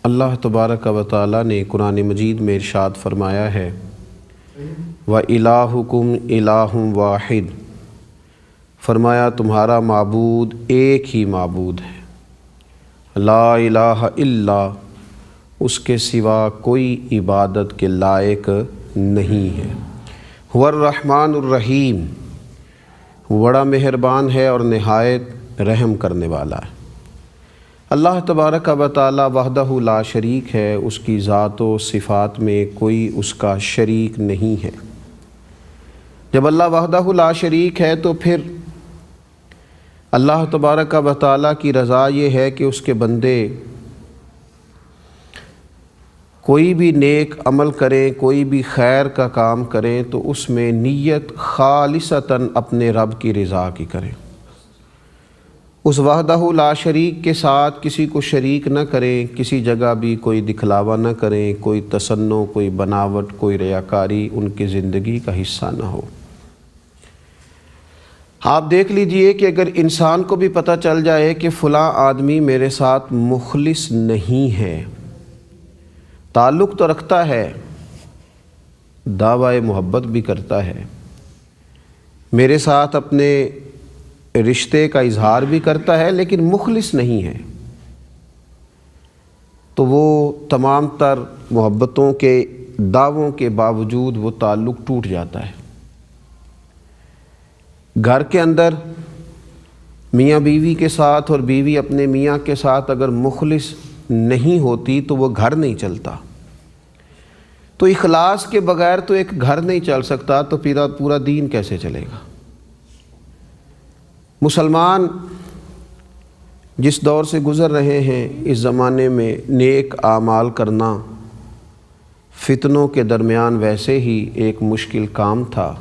اللہ تبارک و تعالی نے قرآن مجید میں ارشاد فرمایا ہے وَإِلَٰهُكُمْ إِلَٰهٌ وَاحِدٌ، فرمایا تمہارا معبود ایک ہی معبود ہے، لا الہ الا، اس کے سوا کوئی عبادت کے لائق نہیں ہے، هو الرحمن الرحیم، وہ بڑا مہربان ہے اور نہایت رحم کرنے والا ہے۔ اللہ تبارک و تعالی وحدہ لا شریک ہے، اس کی ذات و صفات میں کوئی اس کا شریک نہیں ہے۔ جب اللہ وحدہ لا شریک ہے تو پھر اللہ تبارک و تعالی کی رضا یہ ہے کہ اس کے بندے کوئی بھی نیک عمل کریں، کوئی بھی خیر کا کام کریں تو اس میں نیت خالصتاً اپنے رب کی رضا کی کریں، اس وحدہ لا شریک کے ساتھ کسی کو شریک نہ کریں، کسی جگہ بھی کوئی دکھلاوا نہ کریں، کوئی تصنع، کوئی بناوٹ، کوئی ریاکاری ان کی زندگی کا حصہ نہ ہو۔ آپ دیکھ لیجئے کہ اگر انسان کو بھی پتہ چل جائے کہ فلاں آدمی میرے ساتھ مخلص نہیں ہے، تعلق تو رکھتا ہے، دعوی محبت بھی کرتا ہے، میرے ساتھ اپنے رشتے کا اظہار بھی کرتا ہے، لیکن مخلص نہیں ہے، تو وہ تمام تر محبتوں کے دعووں کے باوجود وہ تعلق ٹوٹ جاتا ہے۔ گھر کے اندر میاں بیوی کے ساتھ اور بیوی اپنے میاں کے ساتھ اگر مخلص نہیں ہوتی تو وہ گھر نہیں چلتا، تو اخلاص کے بغیر تو ایک گھر نہیں چل سکتا، تو پورا دین کیسے چلے گا؟ مسلمان جس دور سے گزر رہے ہیں، اس زمانے میں نیک اعمال کرنا فتنوں کے درمیان ویسے ہی ایک مشکل کام تھا،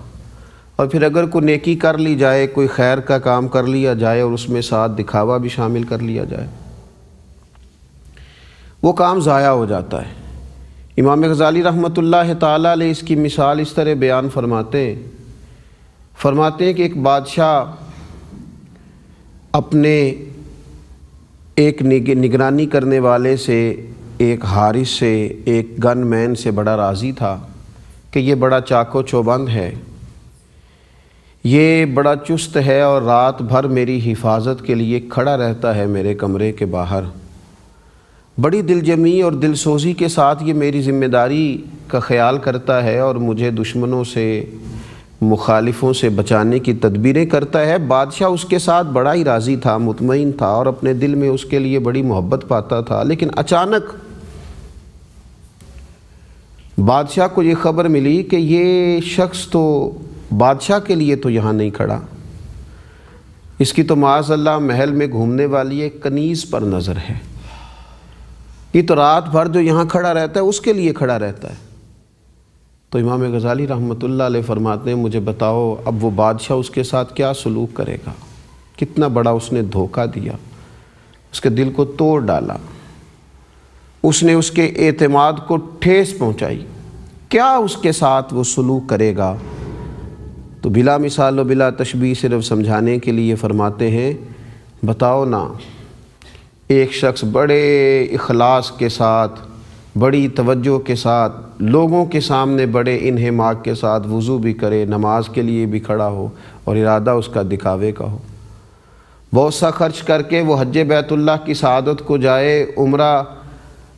اور پھر اگر کوئی نیکی کر لی جائے، کوئی خیر کا کام کر لیا جائے اور اس میں ساتھ دکھاوا بھی شامل کر لیا جائے، وہ کام ضائع ہو جاتا ہے۔ امام غزالی رحمۃ اللہ تعالیٰ علیہ اس کی مثال اس طرح بیان فرماتے ہیں کہ ایک بادشاہ اپنے ایک نگرانی کرنے والے سے، ایک حارس سے، ایک گن مین سے بڑا راضی تھا کہ یہ بڑا چاق و چوبند ہے، یہ بڑا چست ہے اور رات بھر میری حفاظت کے لیے کھڑا رہتا ہے میرے کمرے کے باہر، بڑی دل جمی اور دل سوزی کے ساتھ یہ میری ذمہ داری کا خیال کرتا ہے اور مجھے دشمنوں سے، مخالفوں سے بچانے کی تدبیریں کرتا ہے۔ بادشاہ اس کے ساتھ بڑا ہی راضی تھا، مطمئن تھا اور اپنے دل میں اس کے لیے بڑی محبت پاتا تھا، لیکن اچانک بادشاہ کو یہ خبر ملی کہ یہ شخص تو بادشاہ کے لیے تو یہاں نہیں کھڑا، اس کی تو معاذ اللہ محل میں گھومنے والی ایک کنیز پر نظر ہے، یہ تو رات بھر جو یہاں کھڑا رہتا ہے اس کے لیے کھڑا رہتا ہے۔ تو امام غزالی رحمۃ اللہ علیہ فرماتے ہیں مجھے بتاؤ اب وہ بادشاہ اس کے ساتھ کیا سلوک کرے گا، کتنا بڑا اس نے دھوکہ دیا، اس کے دل کو توڑ ڈالا، اس نے اس کے اعتماد کو ٹھیس پہنچائی، کیا اس کے ساتھ وہ سلوک کرے گا؟ تو بلا مثال و بلا تشبیہ صرف سمجھانے کے لیے فرماتے ہیں بتاؤ نا، ایک شخص بڑے اخلاص کے ساتھ، بڑی توجہ کے ساتھ، لوگوں کے سامنے بڑے انہماک کے ساتھ وضو بھی کرے، نماز کے لیے بھی کھڑا ہو اور ارادہ اس کا دکھاوے کا ہو، بہت سا خرچ کر کے وہ حج بیت اللہ کی سعادت کو جائے، عمرہ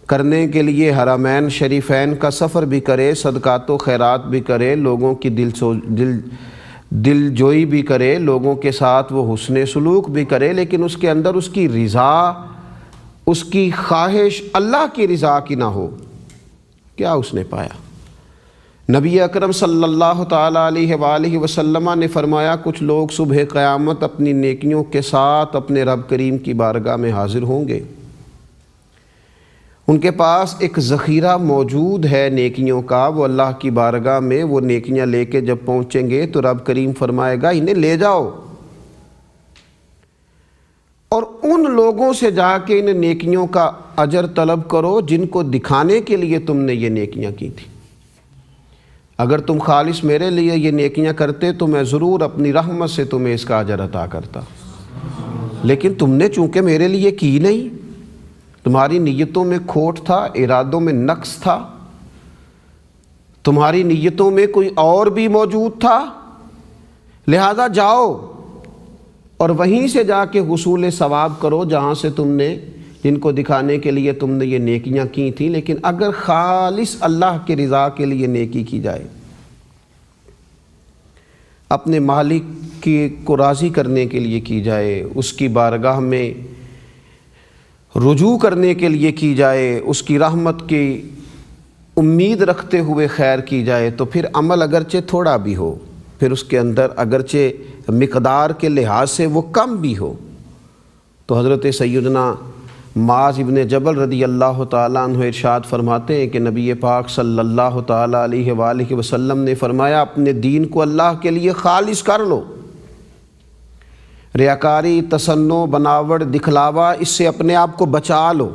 کرنے کے لیے حرمین شریفین کا سفر بھی کرے، صدقات و خیرات بھی کرے، لوگوں کی دل جوئی بھی کرے، لوگوں کے ساتھ وہ حسن سلوک بھی کرے، لیکن اس کے اندر اس کی رضا، اس کی خواہش اللہ کی رضا کی نہ ہو، کیا اس نے پایا؟ نبی اکرم صلی اللہ تعالیٰ علیہ وآلہ وسلم نے فرمایا کچھ لوگ صبح قیامت اپنی نیکیوں کے ساتھ اپنے رب کریم کی بارگاہ میں حاضر ہوں گے، ان کے پاس ایک ذخیرہ موجود ہے نیکیوں کا، وہ اللہ کی بارگاہ میں وہ نیکیاں لے کے جب پہنچیں گے تو رب کریم فرمائے گا انہیں لے جاؤ، اور ان لوگوں سے جا کے ان نیکیوں کا اجر طلب کرو جن کو دکھانے کے لیے تم نے یہ نیکیاں کی تھی، اگر تم خالص میرے لیے یہ نیکیاں کرتے تو میں ضرور اپنی رحمت سے تمہیں اس کا اجر عطا کرتا، لیکن تم نے چونکہ میرے لیے کی نہیں، تمہاری نیتوں میں کھوٹ تھا، ارادوں میں نقص تھا، تمہاری نیتوں میں کوئی اور بھی موجود تھا، لہذا جاؤ اور وہیں سے جا کے حصول ثواب کرو جہاں سے تم نے، جن کو دکھانے کے لیے تم نے یہ نیکیاں کی تھیں، لیکن اگر خالص اللہ کی رضا کے لیے نیکی کی جائے، اپنے مالک کو راضی کرنے کے لیے کی جائے، اس کی بارگاہ میں رجوع کرنے کے لیے کی جائے، اس کی رحمت کی امید رکھتے ہوئے خیر کی جائے، تو پھر عمل اگرچہ تھوڑا بھی ہو، پھر اس کے اندر اگرچہ مقدار کے لحاظ سے وہ کم بھی ہو، تو حضرت سیدنا معاذ ابن جبل رضی اللہ تعالیٰ عنہ ارشاد فرماتے ہیں کہ نبی پاک صلی اللہ تعالیٰ علیہ وآلہ وسلم نے فرمایا اپنے دین کو اللہ کے لیے خالص کر لو، ریاکاری، تصنع، بناوٹ، دکھلاوا، اس سے اپنے آپ کو بچا لو،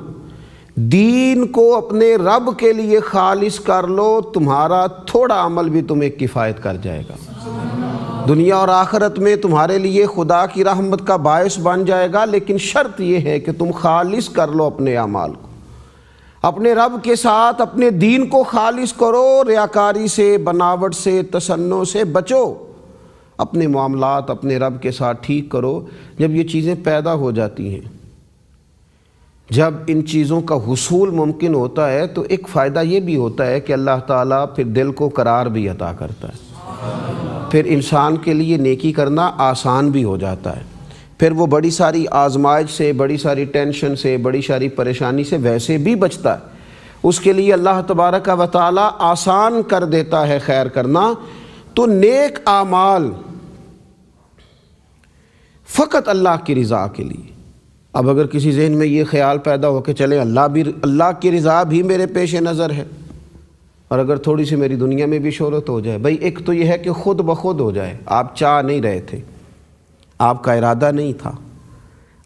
دین کو اپنے رب کے لیے خالص کر لو، تمہارا تھوڑا عمل بھی تمہیں کفایت کر جائے گا، دنیا اور آخرت میں تمہارے لیے خدا کی رحمت کا باعث بن جائے گا، لیکن شرط یہ ہے کہ تم خالص کر لو اپنے اعمال کو، اپنے رب کے ساتھ اپنے دین کو خالص کرو، ریاکاری سے، بناوٹ سے، تصنع سے بچو، اپنے معاملات اپنے رب کے ساتھ ٹھیک کرو۔ جب یہ چیزیں پیدا ہو جاتی ہیں، جب ان چیزوں کا حصول ممکن ہوتا ہے، تو ایک فائدہ یہ بھی ہوتا ہے کہ اللہ تعالیٰ پھر دل کو قرار بھی عطا کرتا ہے، پھر انسان کے لیے نیکی کرنا آسان بھی ہو جاتا ہے، پھر وہ بڑی ساری آزمائش سے، بڑی ساری ٹینشن سے، بڑی ساری پریشانی سے ویسے بھی بچتا ہے، اس کے لیے اللہ تبارک و تعالیٰ آسان کر دیتا ہے خیر کرنا۔ تو نیک اعمال فقط اللہ کی رضا کے لیے۔ اب اگر کسی ذہن میں یہ خیال پیدا ہو کہ چلے اللہ کی رضا بھی میرے پیش نظر ہے، اور اگر تھوڑی سی میری دنیا میں بھی شہرت ہو جائے، بھائی ایک تو یہ ہے کہ خود بخود ہو جائے، آپ چاہ نہیں رہے تھے، آپ کا ارادہ نہیں تھا،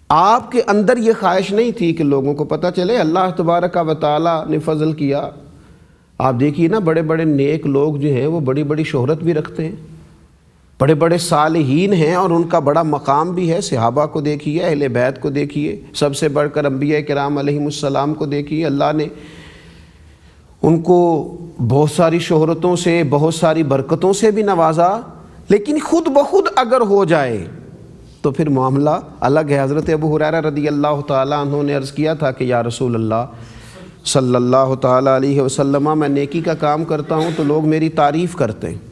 آپ کے اندر یہ خواہش نہیں تھی کہ لوگوں کو پتہ چلے، اللہ تبارک و تعالیٰ نے فضل کیا۔ آپ دیکھیے نا، بڑے بڑے نیک لوگ جو ہیں وہ بڑی بڑی شہرت بھی رکھتے ہیں، بڑے بڑے صالحین ہیں اور ان کا بڑا مقام بھی ہے، صحابہ کو دیکھیے، اہل بیت کو دیکھیے، سب سے بڑھ کر انبیاء کرام علیہم السلام کو دیکھیے، اللہ نے ان کو بہت ساری شہرتوں سے، بہت ساری برکتوں سے بھی نوازا، لیکن خود بخود اگر ہو جائے تو پھر معاملہ الگ ہے۔ حضرت ابو ہریرہ رضی اللہ تعالیٰ عنہ نے عرض کیا تھا کہ یا رسول اللہ صلی اللہ تعالیٰ علیہ وسلم، میں نیکی کا کام کرتا ہوں تو لوگ میری تعریف کرتے ہیں،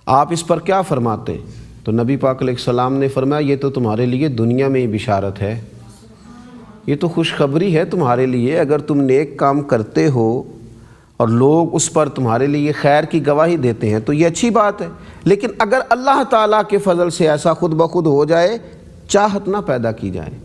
آپ اس پر کیا فرماتے ہیں؟ تو نبی پاک علیہ السلام نے فرمایا یہ تو تمہارے لیے دنیا میں ہی بشارت ہے، یہ تو خوشخبری ہے تمہارے لیے، اگر تم نیک کام کرتے ہو اور لوگ اس پر تمہارے لیے خیر کی گواہی دیتے ہیں تو یہ اچھی بات ہے، لیکن اگر اللہ تعالیٰ کے فضل سے ایسا خود بخود ہو جائے، چاہت نہ پیدا کی جائے۔